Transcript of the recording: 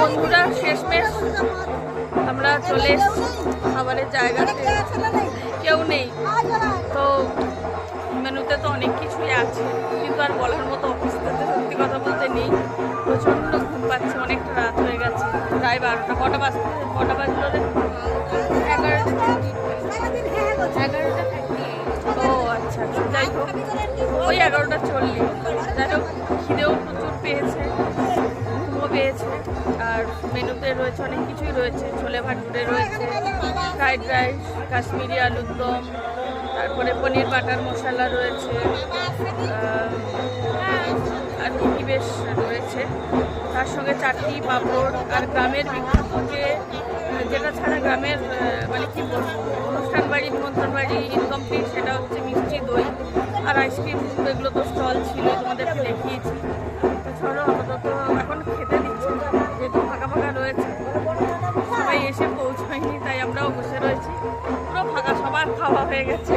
বন্ধুরা শেষমেশ আমরা চলে এসেছি খাবারের জায়গাতে, কেউ নেই তো মেনুতে তো অনেক কিছুই আছে কিন্তু আর বলার মতো অবস্থাতে সত্যি কথা বলতে নেই। প্রচণ্ড ঘুম পাচ্ছে, অনেকটা রাত হয়ে গেছে, প্রায় 12টা। কটা বাজলো রে? 11টা। ও আচ্ছা, যাই হোক ওই 11টা 40। যাই হোক খিদেও প্রচুর পেয়েছে, ঘুমও পেয়েছে। আর মেনুতে রয়েছে অনেক কিছুই রয়েছে, ছোলে ভাটুরে রয়েছে, ফ্রাইড রাইস, কাশ্মীরি আলুর দম, তারপরে পনির বাটার মশলা রয়েছে, আর কি বেশ রয়েছে। তার সঙ্গে চাটনি, পাঁপড়, আর গ্রামের বিখ্যাত যেটা ছাড়া গ্রামের মানে কি বলবো, অনুষ্ঠান বাড়ি, নিমন্ত্রণ বাড়ি ইনকমপ্লিট, সেটা হচ্ছে মিষ্টি দই আর আইসক্রিম। এগুলো তো স্টল ছিল, তোমাদেরকে দেখিয়েছি। তো চলো আপাতত এখন খেতে দিচ্ছি, যেহেতু ফাঁকা ফাঁকা রয়েছে, সবাই এসে পৌঁছায়নি তাই আমরাও বসে রয়েছি। পুরো ফাঁকা, সবার খাওয়া হয়ে গেছে।